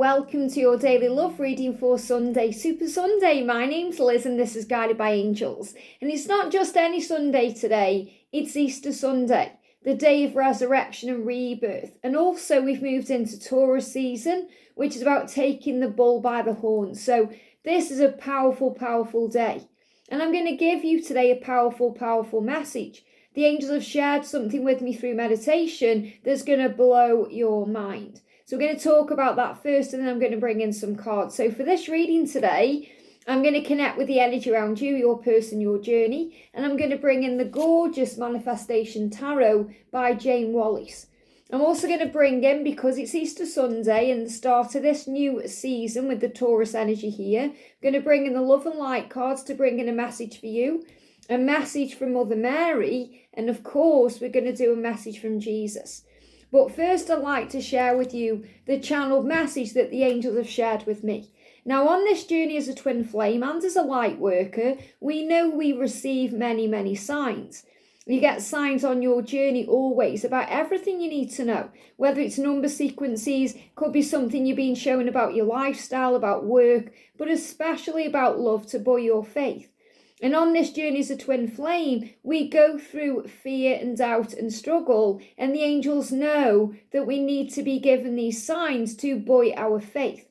welcome to your daily love reading for Sunday, Super Sunday. My name's Liz and this is Guided by Angels. And it's not just any Sunday today, it's Easter Sunday, the day of resurrection and rebirth. And also we've moved into Taurus season, which is about taking the bull by the horns. So this is a powerful, powerful day. And I'm going to give you today a powerful, powerful message. The angels have shared something with me through meditation that's going to blow your mind. So we're going to talk about that first, and then I'm going to bring in some cards. So for this reading today, I'm going to connect with the energy around you, your person, your journey, and I'm going to bring in the gorgeous Manifestation Tarot by Jayne Wallace. I'm also going to bring in, because it's Easter Sunday and the start of this new season with the Taurus energy here, I'm going to bring in the Love and Light cards to bring in a message for you, a message from Mother Mary, and of course, we're going to do a message from Jesus. But first, I'd like to share with you the channeled message that the angels have shared with me. Now, on this journey as a twin flame and as a light worker, we know we receive many, many signs. You get signs on your journey always about everything you need to know, whether it's number sequences, could be something you're being shown about your lifestyle, about work, but especially about love to buoy your faith. And on this journey as a twin flame, we go through fear and doubt and struggle. And the angels know that we need to be given these signs to buoy our faith.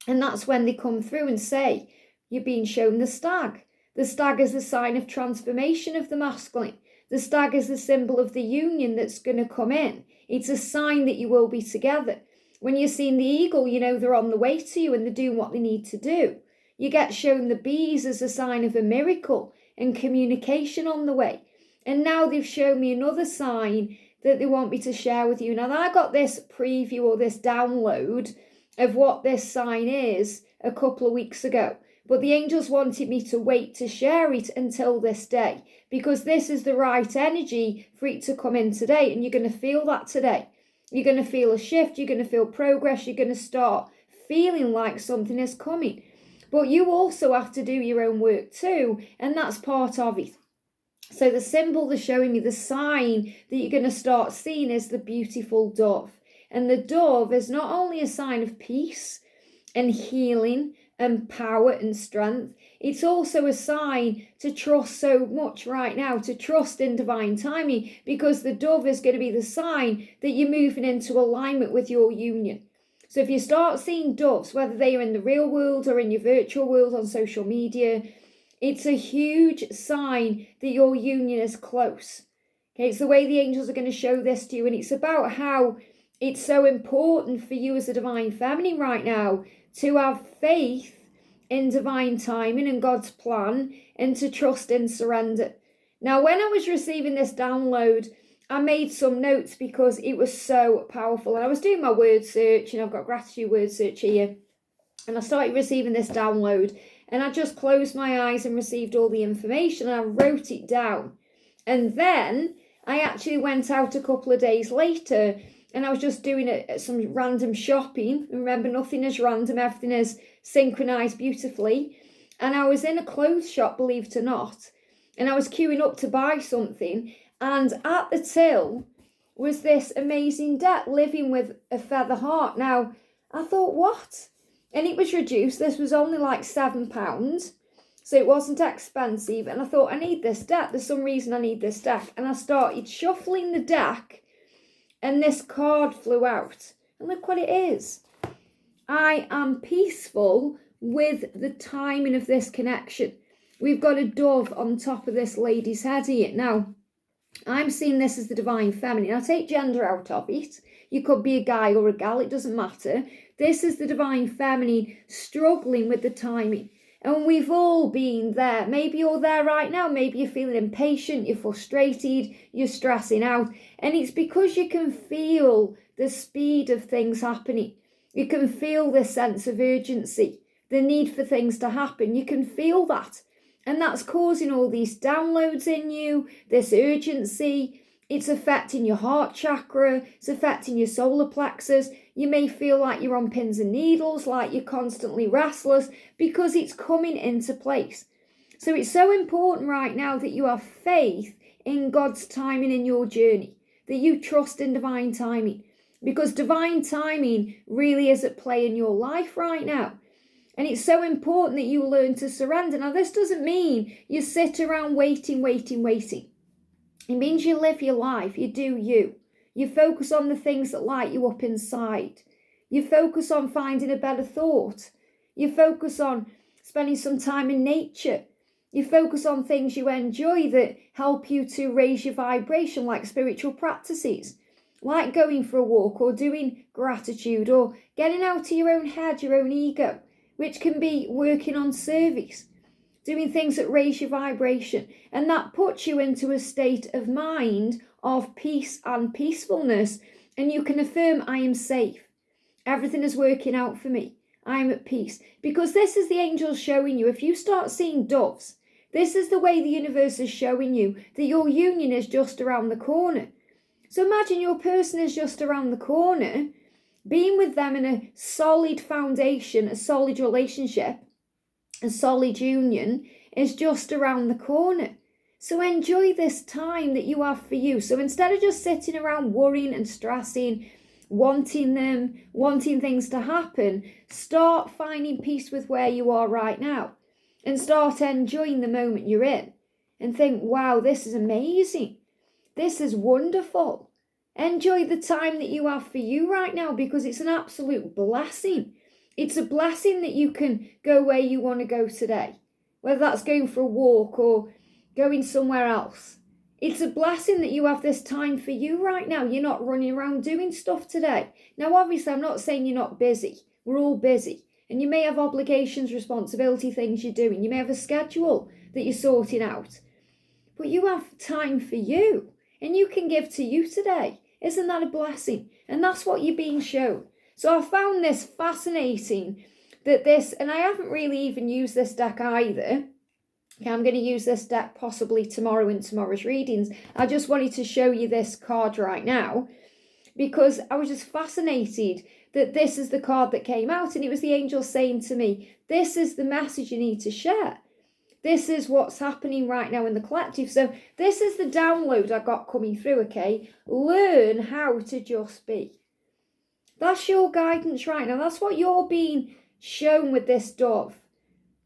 And that's when they come through and say, you're being shown the stag. The stag is the sign of transformation of the masculine. The stag is the symbol of the union that's going to come in. It's a sign that you will be together. When you're seeing the eagle, you know they're on the way to you and they're doing what they need to do. You get shown the bees as a sign of a miracle and communication on the way. And now they've shown me another sign that they want me to share with you. Now, I got this preview or this download of what this sign is a couple of weeks ago. But the angels wanted me to wait to share it until this day, because this is the right energy for it to come in today. And you're going to feel that today. You're going to feel a shift. You're going to feel progress. You're going to start feeling like something is coming. But you also have to do your own work too, and that's part of it. So the symbol they're showing me, the sign that you're going to start seeing is the beautiful dove. And the dove is not only a sign of peace and healing and power and strength, it's also a sign to trust so much right now, to trust in divine timing, because the dove is going to be the sign that you're moving into alignment with your union. So if you start seeing doves, whether they are in the real world or in your virtual world on social media, it's a huge sign that your union is close. Okay, it's the way the angels are going to show this to you. And it's about how it's so important for you as a divine feminine right now to have faith in divine timing and God's plan and to trust and surrender. Now, when I was receiving this download, I made some notes because it was so powerful. And I was doing my word search, and I've got gratitude word search here. And I started receiving this download, and I just closed my eyes and received all the information, and I wrote it down. And then I actually went out a couple of days later, and I was just doing some random shopping. Remember, nothing is random, everything is synchronized beautifully. And I was in a clothes shop, believe it or not, and I was queuing up to buy something. And at the till was this amazing deck, living with a feather heart. Now, I thought, what? And it was reduced. This was only like £7. So it wasn't expensive. And I thought, I need this deck. There's some reason I need this deck. And I started shuffling the deck. And this card flew out. And look what it is. I am peaceful with the timing of this connection. We've got a dove on top of this lady's head here. Now, I'm seeing this as the divine feminine. I'll take gender out of it. You could be a guy or a gal, it doesn't matter. This is the divine feminine struggling with the timing. And we've all been there. Maybe you're there right now. Maybe you're feeling impatient, you're frustrated, you're stressing out. And it's because you can feel the speed of things happening. You can feel this sense of urgency, the need for things to happen. You can feel that. And that's causing all these downloads in you, this urgency. It's affecting your heart chakra. It's affecting your solar plexus. You may feel like you're on pins and needles, like you're constantly restless, because it's coming into place. So it's so important right now that you have faith in God's timing in your journey, that you trust in divine timing. because divine timing really is at play in your life right now. And it's so important that you learn to surrender. Now, this doesn't mean you sit around waiting. It means you live your life, you do you. You focus on the things that light you up inside. You focus on finding a better thought. You focus on spending some time in nature. You focus on things you enjoy that help you to raise your vibration, like spiritual practices, like going for a walk or doing gratitude or getting out of your own head, your own ego, which can be working on service, doing things that raise your vibration. And that puts you into a state of mind of peace and peacefulness. And you can affirm, I am safe. Everything is working out for me. I'm at peace. Because this is the angels showing you. If you start seeing doves, this is the way the universe is showing you that your union is just around the corner. So imagine your person is just around the corner. Being with them in a solid foundation, a solid relationship, a solid union is just around the corner. So enjoy this time that you have for you. So instead of just sitting around worrying and stressing, wanting things to happen, start finding peace with where you are right now and start enjoying the moment you're in and think, wow, this is amazing. This is wonderful. Enjoy the time that you have for you right now, because it's an absolute blessing. It's a blessing that you can go where you want to go today, whether that's going for a walk or going somewhere else. It's a blessing that you have this time for you right now. You're not running around doing stuff today. Now, obviously, I'm not saying you're not busy. We're all busy. And you may have obligations, responsibility, things you're doing. You may have a schedule that you're sorting out. But you have time for you. And you can give to you today. Isn't that a blessing? And that's what you're being shown. So I found this fascinating, and I haven't really even used this deck either. Okay, I'm going to use this deck possibly tomorrow in tomorrow's readings. I just wanted to show you this card right now because I was just fascinated that this is the card that came out, and it was the angel saying to me, this is the message you need to share. This is what's happening right now in the collective. So this is the download I got coming through, okay? Learn how to just be. That's your guidance right now. That's what you're being shown with this dove,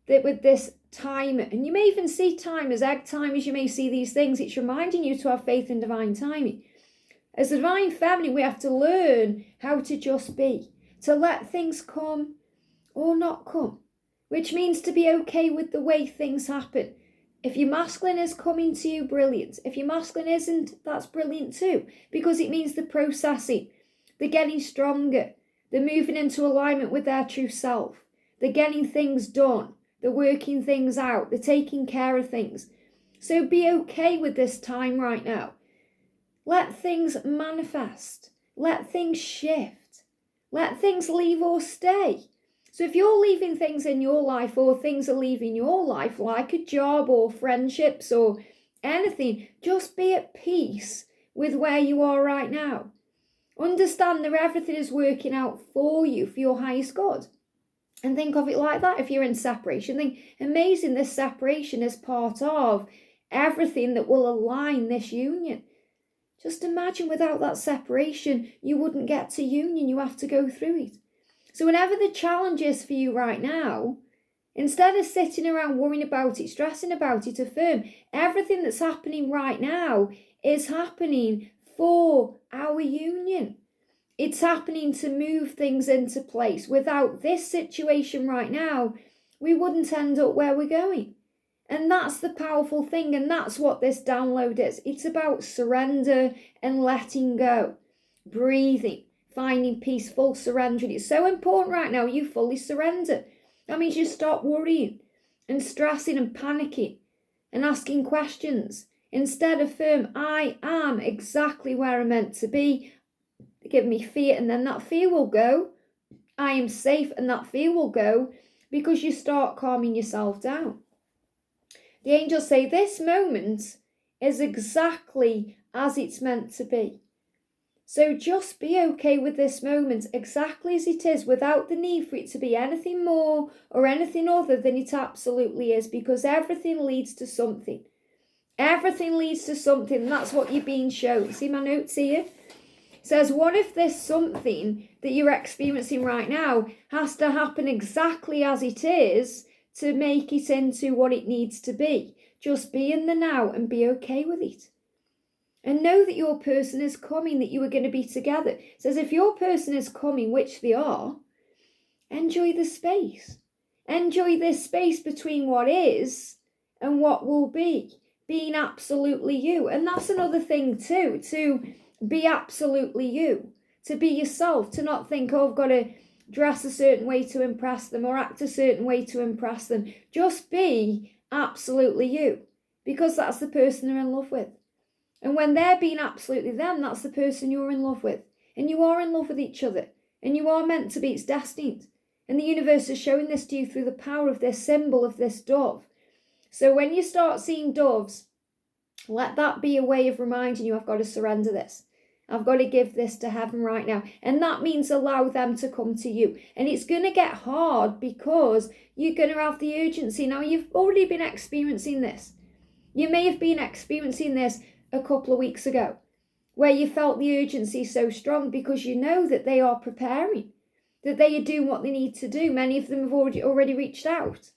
with this timer. And you may even see timers, egg timers, you may see these things. It's reminding you to have faith in divine timing. As the divine feminine, we have to learn how to just be, to let things come or not come, which means to be okay with the way things happen. If your masculine is coming to you, brilliant. If your masculine isn't, that's brilliant too, because it means they're processing, they're getting stronger, they're moving into alignment with their true self, they're getting things done, they're working things out, they're taking care of things. So be okay with this time right now. Let things manifest, let things shift, let things leave or stay. So if you're leaving things in your life, or things are leaving your life, like a job or friendships or anything, just be at peace with where you are right now. Understand that everything is working out for you, for your highest good. And think of it like that. If you're in separation, think, amazing, this separation is part of everything that will align this union. Just imagine without that separation, you wouldn't get to union. You have to go through it. So whenever the challenge is for you right now, instead of sitting around worrying about it, stressing about it, affirm everything that's happening right now is happening for our union. It's happening to move things into place. Without this situation right now, we wouldn't end up where we're going. And that's the powerful thing, and that's what this download is. It's about surrender and letting go, breathing, finding peaceful surrender. It's so important right now you fully surrender. That means you stop worrying and stressing and panicking and asking questions. Instead, affirm, I am exactly where I'm meant to be. Give me fear, and then that fear will go. I am safe, and that fear will go, because you start calming yourself down. The angels say this moment is exactly as it's meant to be. So just be okay with this moment exactly as it is, without the need for it to be anything more or anything other than it absolutely is, because everything leads to something. Everything leads to something. That's what you're being shown. See my notes here? says, what if this something that you're experiencing right now has to happen exactly as it is to make it into what it needs to be? Just be in the now and be okay with it. And know that your person is coming, that you are going to be together. It says, if your person is coming, which they are, enjoy the space. Enjoy this space between what is and what will be, being absolutely you. And that's another thing too, to be absolutely you, to be yourself, to not think, oh, I've got to dress a certain way to impress them or act a certain way to impress them. Just be absolutely you, because that's the person they're in love with. And when they're being absolutely them, that's the person you're in love with. And you are in love with each other. And you are meant to be. It's destined. And the universe is showing this to you through the power of this symbol of this dove. So when you start seeing doves, let that be a way of reminding you, I've got to surrender this. I've got to give this to heaven right now. And that means allow them to come to you. And it's going to get hard because you're going to have the urgency. Now, you've already been experiencing this. You may have been experiencing this a couple of weeks ago, where you felt the urgency so strong because you know that they are preparing, that they are doing what they need to do. Many of them have already reached out,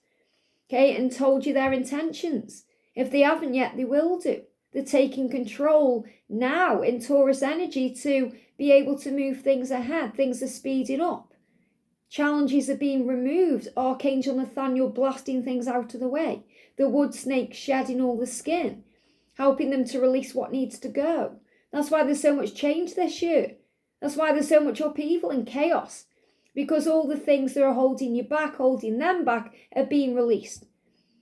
okay, and told you their intentions. If they haven't yet, they will do. They're taking control now in Taurus energy to be able to move things ahead. Things are speeding up. Challenges are being removed. Archangel Nathaniel blasting things out of the way. The wood snake shedding all the skin, helping them to release what needs to go. That's why there's so much change this year. That's why there's so much upheaval and chaos, because all the things that are holding you back, holding them back, are being released.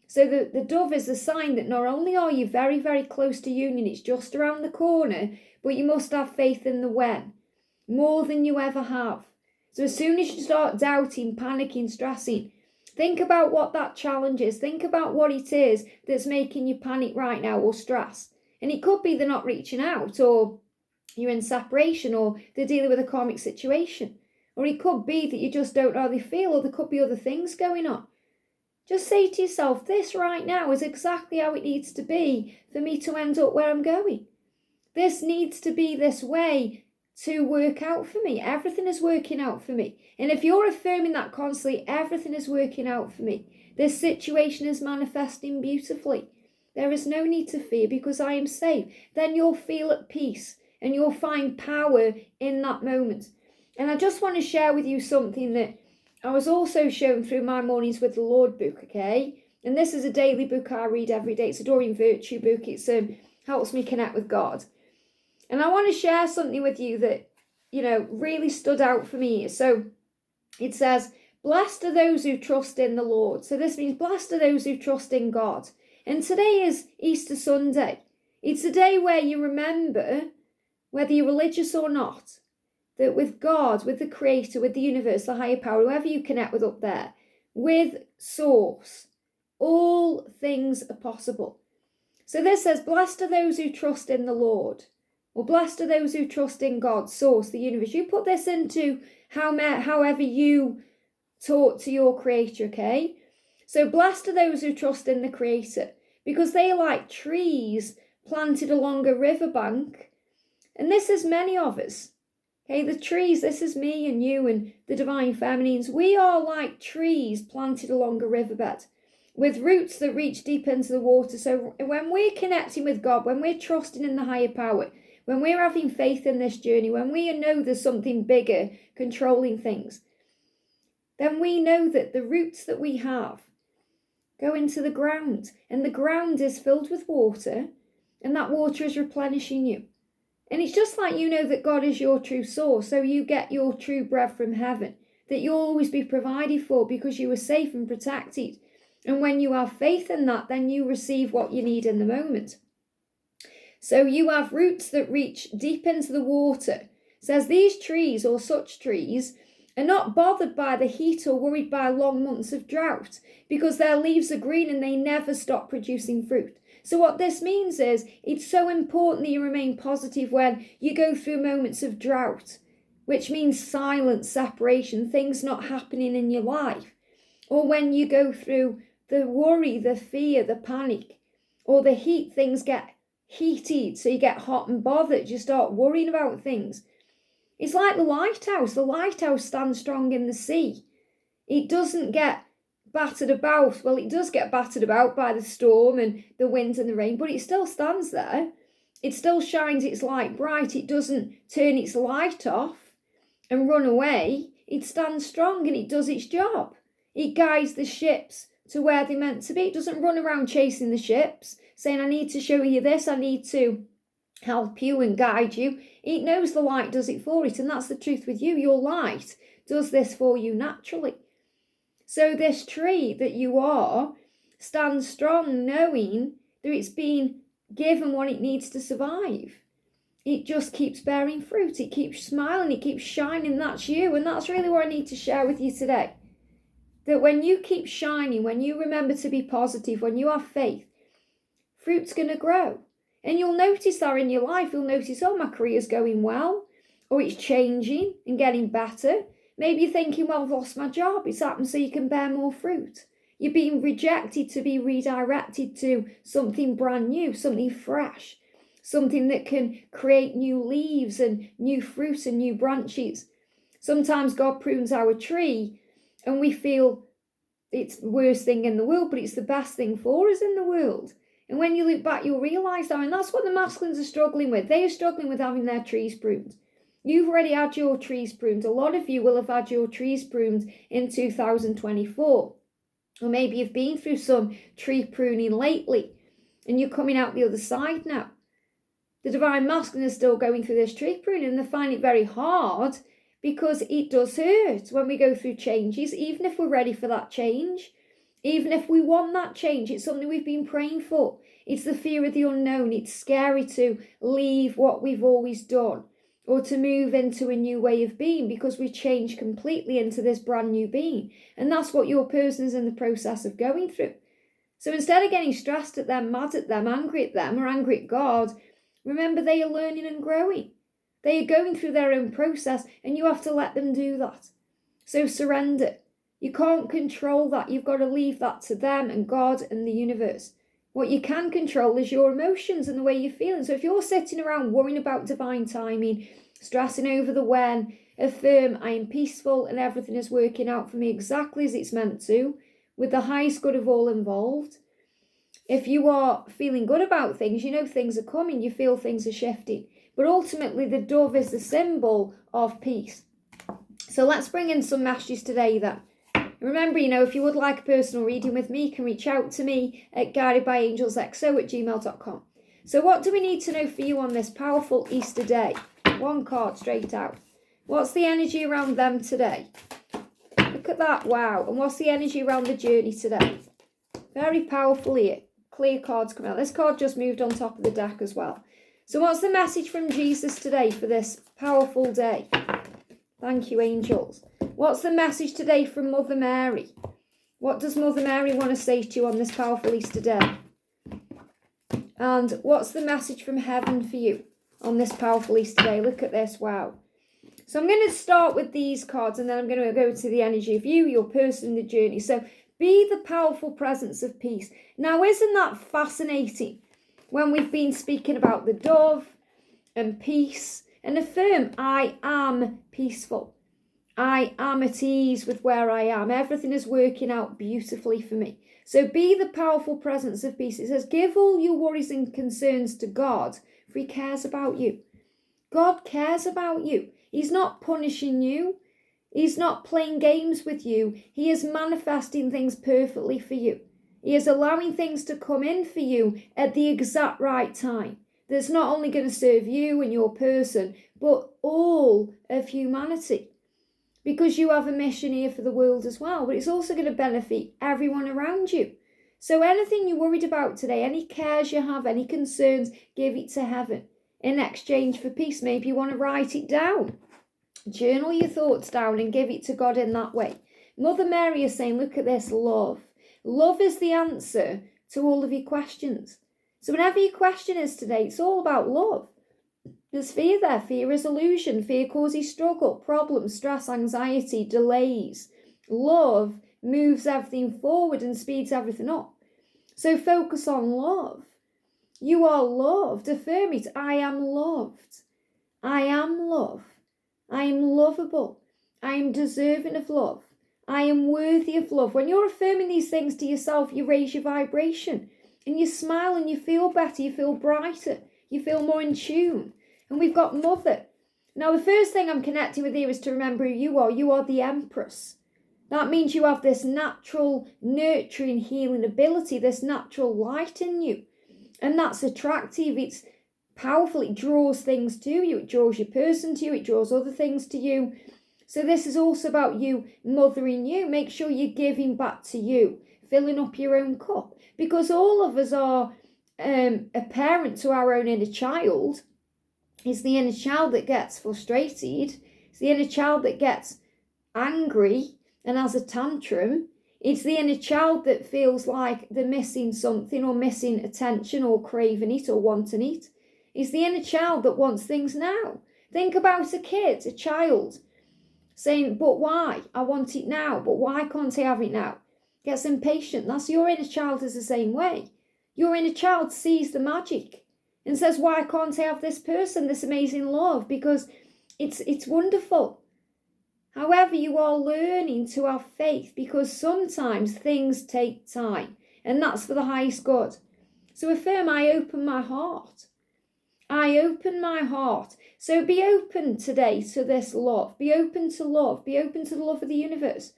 So the dove is a sign that not only are you very, very close to union, it's just around the corner, but you must have faith in the when, more than you ever have. So as soon as you start doubting, panicking, stressing, think about what that challenge is. Think about what it is that's making you panic right now or stress. And it could be they're not reaching out, or you're in separation, or they're dealing with a karmic situation. Or it could be that you just don't know how they feel, or there could be other things going on. Just say to yourself, this right now is exactly how it needs to be for me to end up where I'm going. This needs to be this way to work out for me. Everything is working out for me. And if you're affirming that constantly, everything is working out for me. This situation is manifesting beautifully. There is no need to fear because I am safe. Then you'll feel at peace and you'll find power in that moment. And I just want to share with you something that I was also shown through my Mornings with the Lord book, okay? And this is a daily book I read every day. It's a Doreen Virtue book. It helps me connect with God. And I want to share something with you that, really stood out for me. So it says, blessed are those who trust in the Lord. So this means blessed are those who trust in God. And today is Easter Sunday. It's a day where you remember, whether you're religious or not, that with God, with the Creator, with the universe, the higher power, whoever you connect with up there, with Source, all things are possible. So this says, blessed are those who trust in the Lord, or blessed are those who trust in God, Source, the universe. You put this into however you talk to your Creator, okay? So blessed are those who trust in the Creator, because they are like trees planted along a riverbank. And this is many of us. Okay, the trees, this is me and you and the divine feminines. We are like trees planted along a riverbed with roots that reach deep into the water. So when we're connecting with God, when we're trusting in the higher power, when we're having faith in this journey, when we know there's something bigger controlling things, then we know that the roots that we have go into the ground, and the ground is filled with water, and that water is replenishing you. And it's just like you know that God is your true source, so you get your true bread from heaven, that you'll always be provided for because you are safe and protected. And when you have faith in that, then you receive what you need in the moment. So you have roots that reach deep into the water. It says these trees, or such trees, are not bothered by the heat or worried by long months of drought, because their leaves are green and they never stop producing fruit. So what this means is it's so important that you remain positive when you go through moments of drought, which means silence, separation, things not happening in your life. Or when you go through the worry, the fear, the panic, or the heat, things get heated, so you get hot and bothered, you start worrying about things. It's like the lighthouse. The lighthouse stands strong in the sea. It doesn't get battered about. Well, it does get battered about by the storm and the wind and the rain, but it still stands there. It still shines its light bright. It doesn't turn its light off and run away. It stands strong and it does its job. It guides the ships to where they're meant to be. It doesn't run around chasing the ships, saying, I need to show you this, I need to help you and guide you. It knows the light does it for it, and that's the truth with you. Your light does this for you naturally. So this tree that you are stands strong, knowing that it's been given what it needs to survive. It just keeps bearing fruit. It keeps smiling. It keeps shining. That's you. And that's really what I need to share with you today. That when you keep shining, when you remember to be positive, when you have faith, fruit's going to grow. And you'll notice that in your life. You'll notice, oh, my career's going well, or it's changing and getting better. Maybe you're thinking, well, I've lost my job. It's happened so you can bear more fruit. You're being rejected to be redirected to something brand new, something fresh, something that can create new leaves and new fruit and new branches. Sometimes God prunes our tree and we feel it's the worst thing in the world, but it's the best thing for us in the world. And when you look back, you'll realise that, and that's what the masculines are struggling with. They are struggling with having their trees pruned. You've already had your trees pruned. A lot of you will have had your trees pruned in 2024. Or maybe you've been through some tree pruning lately, and you're coming out the other side now. The divine masculine is still going through this tree pruning, and they find it very hard because it does hurt when we go through changes, even if we're ready for that change. Even if we want that change, it's something we've been praying for. It's the fear of the unknown. It's scary to leave what we've always done or to move into a new way of being because we've changed completely into this brand new being. And that's what your person is in the process of going through. So instead of getting stressed at them, mad at them, or angry at God, remember they are learning and growing. They are going through their own process and you have to let them do that. So surrender. You can't control that. You've got to leave that to them and God and the universe. What you can control is your emotions and the way you're feeling. So if you're sitting around worrying about divine timing, stressing over the when, affirm, I am peaceful and everything is working out for me exactly as it's meant to, with the highest good of all involved. If you are feeling good about things, you know things are coming, you feel things are shifting. But ultimately, the dove is the symbol of peace. So let's bring in some messages today then. Remember, if you would like a personal reading with me, you can reach out to me at guidedbyangelsxo@gmail.com. So what do we need to know for you on this powerful Easter day? One card straight out. What's the energy around them today? Look at that, wow. And what's the energy around the journey today? Very powerful here. Clear cards come out. This card just moved on top of the deck as well. So what's the message from Jesus today for this powerful day? Thank you, angels. What's the message today from Mother Mary? What does Mother Mary want to say to you on this powerful Easter day? And what's the message from heaven for you on this powerful Easter day? Look at this, wow. So I'm going to start with these cards and then I'm going to go to the energy of you, your person, the journey. So be the powerful presence of peace. Now, isn't that fascinating? When we've been speaking about the dove and peace, and affirm, I am peaceful. I am at ease with where I am. Everything is working out beautifully for me. So be the powerful presence of peace. It says, give all your worries and concerns to God, for he cares about you. God cares about you. He's not punishing you. He's not playing games with you. He is manifesting things perfectly for you. He is allowing things to come in for you at the exact right time. That's not only going to serve you and your person, but all of humanity. Because you have a mission here for the world as well, but it's also going to benefit everyone around you. So anything you're worried about today, any cares you have, any concerns, give it to heaven in exchange for peace. Maybe you want to write it down. Journal your thoughts down and give it to God in that way. Mother Mary is saying, look at this, love. Love is the answer to all of your questions. So whenever your question is today, it's all about love. There's fear there. Fear is illusion. Fear causes struggle, problems, stress, anxiety, delays. Love moves everything forward and speeds everything up. So focus on love. You are loved. Affirm it. I am loved. I am love. I am lovable. I am deserving of love. I am worthy of love. When you're affirming these things to yourself, you raise your vibration and you smile and you feel better, you feel brighter, you feel more in tune. And we've got Mother. Now, the first thing I'm connecting with here is to remember who you are. You are the Empress. That means you have this natural nurturing, healing ability, this natural light in you. And that's attractive. It's powerful. It draws things to you. It draws your person to you. It draws other things to you. So this is also about you mothering you. Make sure you're giving back to you, filling up your own cup. Because all of us are a parent to our own inner child. It's the inner child that gets frustrated. It's the inner child that gets angry and has a tantrum. It's the inner child that feels like they're missing something or missing attention or craving it or wanting it. It's the inner child that wants things now. Think about a kid, a child, saying, but why? I want it now, but why can't I have it now? Gets impatient. That's your inner child is the same way. Your inner child sees the magic and says, why can't I have this person, this amazing love? Because it's wonderful. However, you are learning to have faith because sometimes things take time, and that's for the highest good. So affirm, I open my heart. I open my heart. So be open today to this love. Be open to love. Be open to the love of the universe.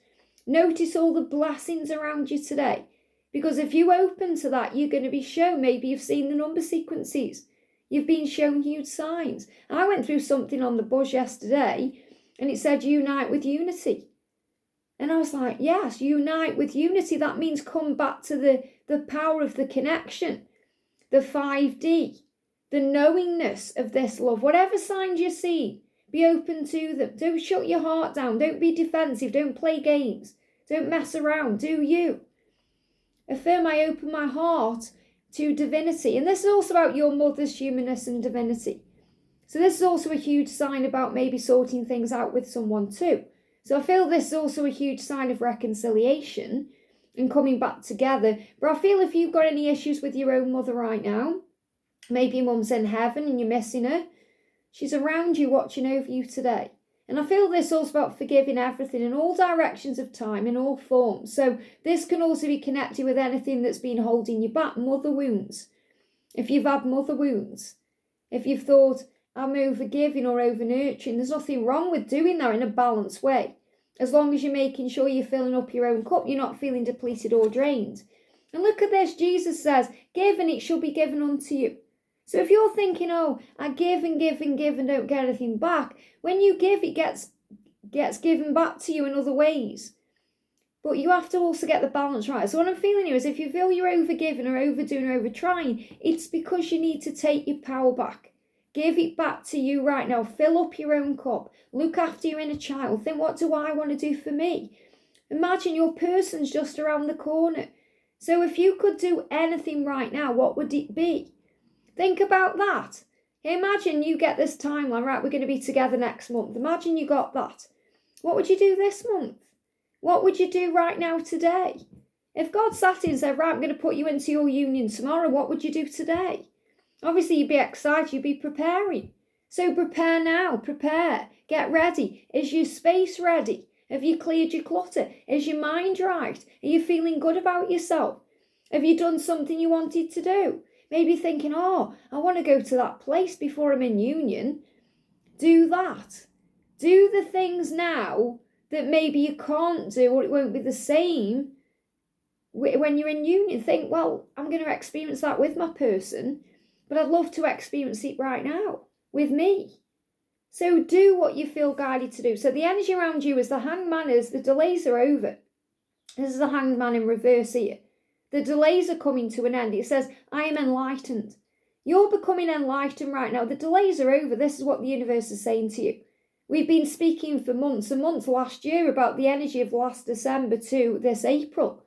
Notice all the blessings around you today. Because if you open to that, you're going to be shown. Maybe you've seen the number sequences. You've been shown huge signs. I went through something on the buzz yesterday and it said unite with unity. And I was like, yes, unite with unity. That means come back to the power of the connection, the 5D, the knowingness of this love. Whatever signs you see, be open to them. Don't shut your heart down. Don't be defensive. Don't play games. Don't mess around. Do you? Affirm, I open my heart to divinity. And this is also about your mother's humanness and divinity. So this is also a huge sign about maybe sorting things out with someone too. So I feel this is also a huge sign of reconciliation and coming back together. But I feel if you've got any issues with your own mother right now, maybe your mum's in heaven and you're missing her, she's around you watching over you today. And I feel this is also about forgiving everything in all directions of time, in all forms. So this can also be connected with anything that's been holding you back. Mother wounds. If you've had mother wounds, if you've thought, I'm over giving or over nurturing, there's nothing wrong with doing that in a balanced way. As long as you're making sure you're filling up your own cup, you're not feeling depleted or drained. And look at this, Jesus says, give and it shall be given unto you. So if you're thinking, oh, I give and give and give and don't get anything back, when you give, it gets given back to you in other ways. But you have to also get the balance right. So what I'm feeling here is if you feel you're overgiving or overdoing or overtrying, it's because you need to take your power back. Give it back to you right now. Fill up your own cup. Look after your inner child. Think, what do I want to do for me? Imagine your person's just around the corner. So if you could do anything right now, what would it be? Think about that. Imagine you get this timeline, right, we're going to be together next month. Imagine you got that. What would you do this month? What would you do right now today? If God sat in and said, right, I'm going to put you into your union tomorrow, what would you do today? Obviously, you'd be excited, you'd be preparing. So prepare now, prepare, get ready. Is your space ready? Have you cleared your clutter? Is your mind right? Are you feeling good about yourself? Have you done something you wanted to do? Maybe thinking, oh, I want to go to that place before I'm in union. Do that. Do the things now that maybe you can't do or it won't be the same when you're in union. Think, well, I'm going to experience that with my person, but I'd love to experience it right now with me. So do what you feel guided to do. So the energy around you is the Hanged Man is the delays are over. This is the Hanged Man in reverse here. The delays are coming to an end. It says, I am enlightened. You're becoming enlightened right now. The delays are over. This is what the universe is saying to you. We've been speaking for months and months last year about the energy of last December to this April.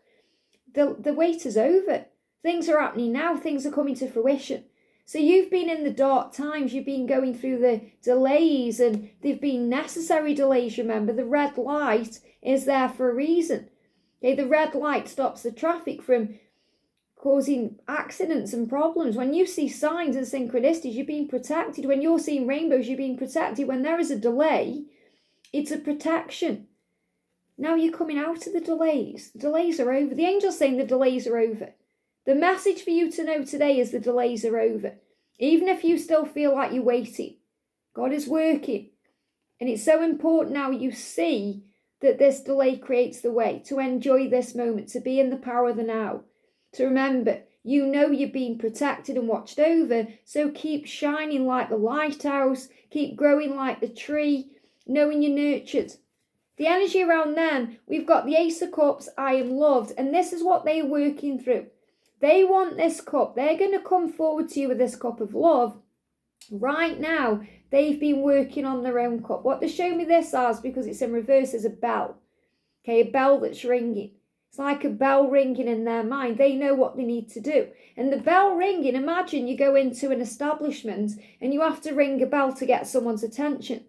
The wait is over. Things are happening now. Things are coming to fruition. So you've been in the dark times. You've been going through the delays and they've been necessary delays. Remember, the red light is there for a reason. Okay, the red light stops the traffic from causing accidents and problems. When you see signs and synchronicities, you're being protected. When you're seeing rainbows, you're being protected. When there is a delay, It's a protection. Now you're coming out of the delays. The delays are over. The angel's saying the delays are over. The message for you to know today is the delays are over. Even if you still feel like you're waiting, God is working. And it's so important now you see that this delay creates the way to enjoy this moment, to be in the power of the now, to remember, you know you're being protected and watched over, so keep shining like the lighthouse, keep growing like the tree, knowing you're nurtured. The energy around them, we've got the Ace of Cups, I am loved, and this is what they're working through. They want this cup. They're going to come forward to you with this cup of love. Right now, they've been working on their own cup. What they show me this as, because it's in reverse, is a bell. Okay, a bell that's ringing. It's like a bell ringing in their mind. They know what they need to do. And the bell ringing, imagine you go into an establishment and you have to ring a bell to get someone's attention.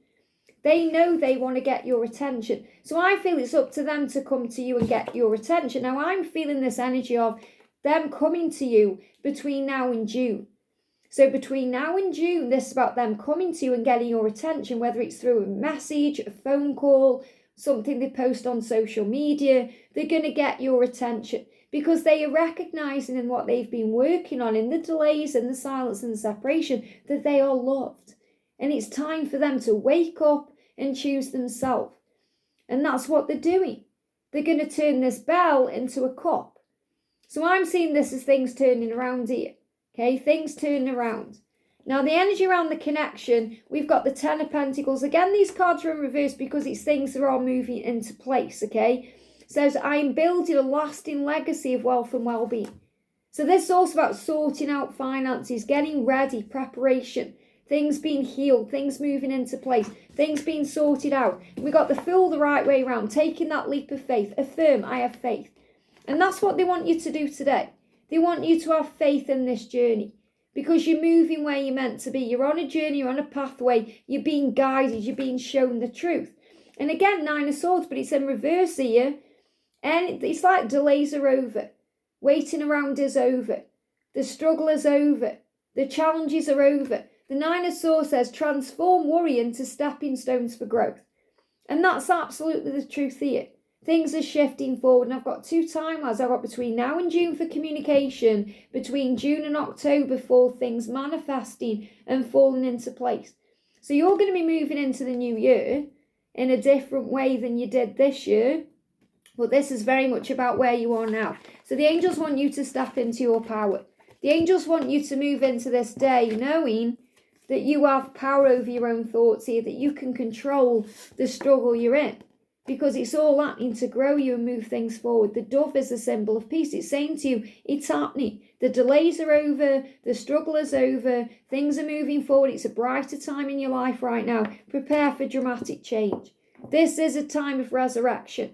They know they want to get your attention. So I feel it's up to them to come to you and get your attention. Now I'm feeling this energy of them coming to you between now and June. So between now and June, this is about them coming to you and getting your attention, whether it's through a message, a phone call, something they post on social media. They're going to get your attention because they are recognizing in what they've been working on, in the delays and the silence and the separation, that they are loved. And it's time for them to wake up and choose themselves. And that's what they're doing. They're going to turn this bell into a cup. So I'm seeing this as things turning around here. Okay, things turning around. Now the energy around the connection, we've got the Ten of Pentacles. Again, these cards are in reverse because it's things that are moving into place, okay? It says, I am building a lasting legacy of wealth and well-being. So this is also about sorting out finances, getting ready, preparation, things being healed, things moving into place, things being sorted out. We got the Fool the right way around, taking that leap of faith. Affirm, I have faith. And that's what they want you to do today. They want you to have faith in this journey because you're moving where you're meant to be. You're on a journey, you're on a pathway, you're being guided, you're being shown the truth. And again, Nine of Swords, but it's in reverse here. And it's like delays are over. Waiting around is over. The struggle is over. The challenges are over. The Nine of Swords says, transform worry into stepping stones for growth. And that's absolutely the truth here. Things are shifting forward, and I've got two timelines. I've got between now and June for communication, between June and October for things manifesting and falling into place. So you're going to be moving into the new year in a different way than you did this year, but this is very much about where you are now. So the angels want you to step into your power. The angels want you to move into this day knowing that you have power over your own thoughts here, that you can control the struggle you're in. Because it's all happening to grow you and move things forward. The dove is a symbol of peace. It's saying to you, it's happening. The delays are over. The struggle is over. Things are moving forward. It's a brighter time in your life right now. Prepare for dramatic change. This is a time of resurrection.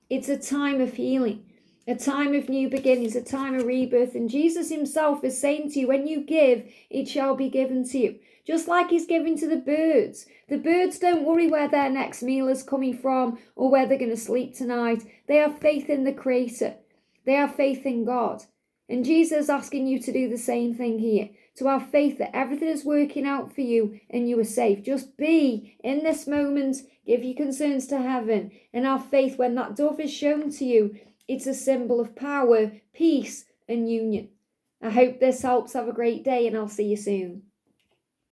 It's a time of healing. A time of new beginnings. A time of rebirth. And Jesus himself is saying to you, when you give, it shall be given to you. Just like he's giving to the birds. The birds don't worry where their next meal is coming from or where they're going to sleep tonight. They have faith in the Creator. They have faith in God. And Jesus is asking you to do the same thing here. To have faith that everything is working out for you and you are safe. Just be in this moment. Give your concerns to heaven. And have faith when that dove is shown to you. It's a symbol of power, peace and union. I hope this helps. Have a great day and I'll see you soon.